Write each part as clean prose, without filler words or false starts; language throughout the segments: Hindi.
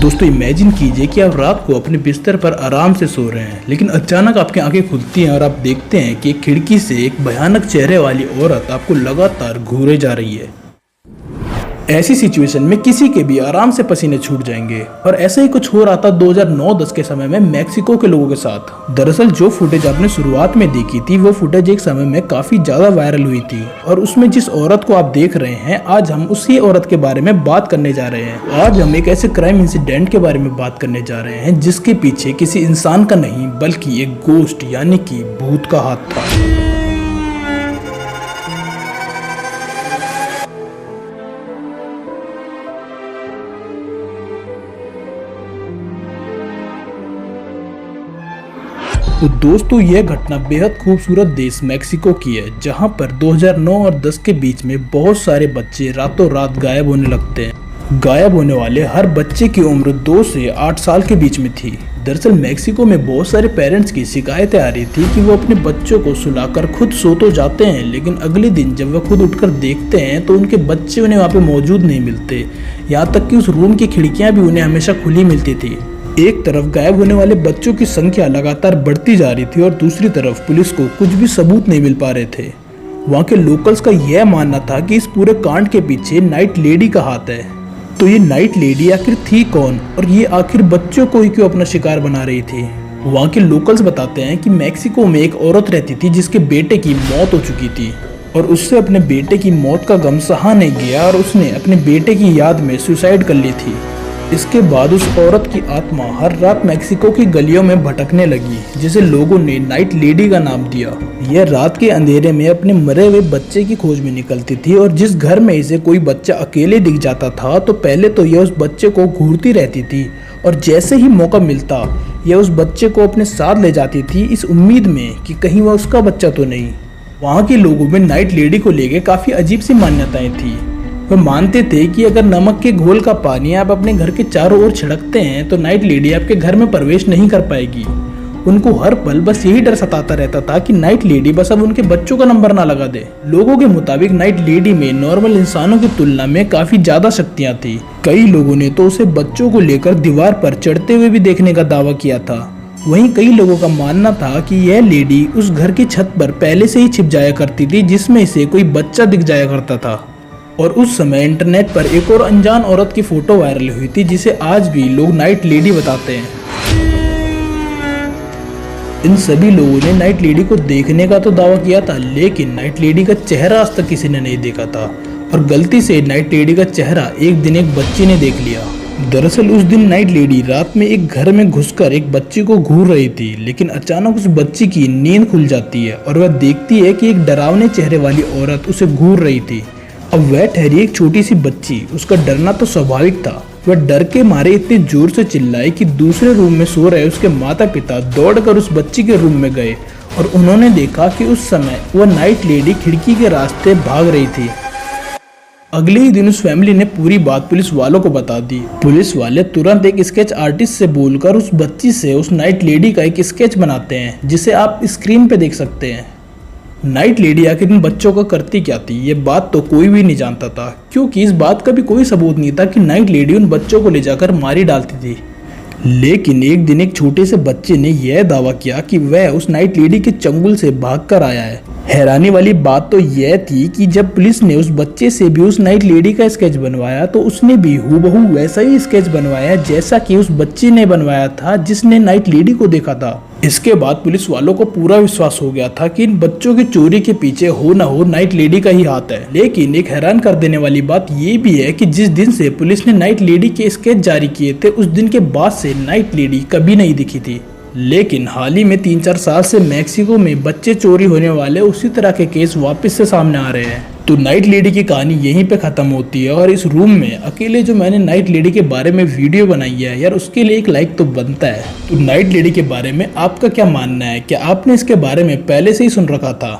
दोस्तों इमेजिन कीजिए कि आप रात को अपने बिस्तर पर आराम से सो रहे हैं, लेकिन अचानक आपकी आंखें खुलती हैं और आप देखते हैं कि एक खिड़की से एक भयानक चेहरे वाली औरत आपको लगातार घूरे जा रही है। ऐसी सिचुएशन में किसी के भी आराम से पसीने छूट जाएंगे। और ऐसा ही कुछ हो रहा था 2009-10 के समय में मैक्सिको के लोगों के साथ। दरअसल जो फुटेज आपने शुरुआत में देखी थी वो फुटेज एक समय में काफी ज्यादा वायरल हुई थी, और उसमें जिस औरत को आप देख रहे हैं आज हम उसी औरत के बारे में बात करने जा रहे हैं। आज हम एक ऐसे क्राइम इंसिडेंट के बारे में बात करने जा रहे हैं जिसके पीछे किसी इंसान का नहीं बल्कि एक गोस्ट यानी कि भूत का हाथ था। तो दोस्तों यह घटना बेहद खूबसूरत देश मैक्सिको की है, जहां पर 2009 और 10 के बीच में बहुत सारे बच्चे रातों रात गायब होने लगते हैं। गायब होने वाले हर बच्चे की उम्र 2 से 8 साल के बीच में थी। दरअसल मैक्सिको में बहुत सारे पेरेंट्स की शिकायतें आ रही थी कि वो अपने बच्चों को सुलाकर खुद सो तो जाते हैं, लेकिन अगले दिन जब वह खुद उठकर देखते हैं तो उनके बच्चे उन्हें वहाँ पे मौजूद नहीं मिलते। यहाँ तक कि उस रूम की खिड़कियाँ भी उन्हें हमेशा खुली मिलती थी। एक तरफ गायब होने वाले बच्चों की संख्या लगातार बढ़ती जा रही थी और दूसरी तरफ पुलिस को कुछ भी सबूत नहीं मिल पा रहे थे। वहाँ के लोकल्स का यह मानना था कि इस पूरे कांड के पीछे नाइट लेडी का हाथ है। तो ये नाइट लेडी आखिर थी कौन, और ये आखिर बच्चों को ही क्यों अपना शिकार बना रही थी? वहाँ के लोकल्स बताते हैं कि मैक्सिको में एक औरत रहती थी जिसके बेटे की मौत हो चुकी थी, और उससे अपने बेटे की मौत का गम सहा नहीं गया और उसने अपने बेटे की याद में सुसाइड कर ली थी। इसके बाद उस औरत की आत्मा हर रात मैक्सिको की गलियों में भटकने लगी, जिसे लोगों ने नाइट लेडी का नाम दिया। यह रात के अंधेरे में अपने मरे हुए बच्चे की खोज में निकलती थी, और जिस घर में इसे कोई बच्चा अकेले दिख जाता था तो पहले तो यह उस बच्चे को घूरती रहती थी, और जैसे ही मौका मिलता यह उस बच्चे को अपने साथ ले जाती थी, इस उम्मीद में कि कहीं वह उसका बच्चा तो नहीं। वहाँ के लोगों में नाइट लेडी को लेकर काफी अजीब सी मान्यताएं थी। वे मानते थे कि अगर नमक के घोल का पानी आप अपने घर के चारों ओर छिड़कते हैं तो नाइट लेडी आपके घर में प्रवेश नहीं कर पाएगी। उनको हर पल बस यही डर सताता रहता था कि नाइट लेडी बस अब उनके बच्चों का नंबर ना लगा दे। लोगों के मुताबिक नाइट लेडी में नॉर्मल इंसानों की तुलना में काफी ज्यादा शक्तियां थी। कई लोगों ने तो उसे बच्चों को लेकर दीवार पर चढ़ते हुए भी देखने का दावा किया था। वहीं कई लोगों का मानना था कि यह लेडी उस घर की छत पर पहले से ही छिप जाया करती थी जिसमें से कोई बच्चा दिख जाया करता था। और उस समय इंटरनेट पर एक और अनजान औरत की फोटो वायरल हुई थी जिसे आज भी लोग नाइट लेडी बताते हैं। इन सभी लोगों ने नाइट लेडी को देखने का तो दावा किया था, लेकिन नाइट लेडी का चेहरा आज तक किसी ने नहीं देखा था, और गलती से नाइट लेडी का चेहरा एक दिन एक बच्ची ने देख लिया। दरअसल उस दिन नाइट लेडी रात में एक घर में घुसकर एक बच्ची को घूर रही थी, लेकिन अचानक उस बच्ची की नींद खुल जाती है और वह देखती है कि एक डरावने चेहरे वाली औरत उसे घूर रही थी। अब वह ठहरी एक छोटी सी बच्ची। उसका डरना तो स्वाभाविक था। वह डर के मारे इतने जोर से चिल्लाई कि दूसरे रूम में सो रहे उसके माता पिता दौड़कर उस बच्ची के रूम में गए, और उन्होंने देखा कि उस समय वह नाइट लेडी खिड़की के रास्ते भाग रही थी। अगले ही दिन उस फैमिली ने पूरी बात पुलिस वालों को बता दी। पुलिस वाले तुरंत एक स्केच आर्टिस्ट से बोलकर उस बच्ची से उस नाइट लेडी का एक स्केच बनाते हैं, जिसे आप स्क्रीन पे देख सकते हैं। नाइट लेडी आखिर इन बच्चों का करती क्या थी, ये बात तो कोई भी नहीं जानता था, क्योंकि इस बात का भी कोई सबूत नहीं था कि नाइट लेडी उन बच्चों को ले जाकर मारी डालती थी। लेकिन एक दिन एक छोटे से बच्चे ने यह दावा किया कि वह उस नाइट लेडी के चंगुल से भागकर आया है। हैरानी वाली बात तो यह थी कि जब पुलिस ने उस बच्चे से भी उस नाइट लेडी का स्केच बनवाया तो उसने भी हूबहू वैसा ही स्केच बनवाया जैसा कि उस बच्चे ने बनवाया था जिसने नाइट लेडी को देखा था। इसके बाद पुलिस वालों को पूरा विश्वास हो गया था कि इन बच्चों की चोरी के पीछे हो न हो नाइट लेडी का ही हाथ है। लेकिन एक हैरान कर देने वाली बात ये भी है कि जिस दिन से पुलिस ने नाइट लेडी के स्केच जारी किए थे उस दिन के बाद से नाइट लेडी कभी नहीं दिखी थी। लेकिन हाल ही में 3-4 साल से मैक्सिको में बच्चे चोरी होने वाले उसी तरह के केस वापस से सामने आ रहे हैं। तो नाइट लेडी की कहानी यहीं पे खत्म होती है, और इस रूम में अकेले जो मैंने नाइट लेडी के बारे में वीडियो बनाई है यार, उसके लिए एक लाइक तो बनता है। तो नाइट लेडी के बारे में आपका क्या मानना है? क्या आपने इसके बारे में पहले से ही सुन रखा था?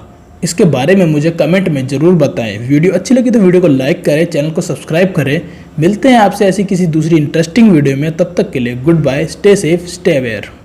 इसके बारे में मुझे कमेंट में जरूर बताएं। वीडियो अच्छी लगी तो वीडियो को लाइक करें, चैनल को सब्सक्राइब करें। मिलते हैं आपसे ऐसी किसी दूसरी इंटरेस्टिंग वीडियो में, तब तक के लिए goodbye, stay safe, stay aware.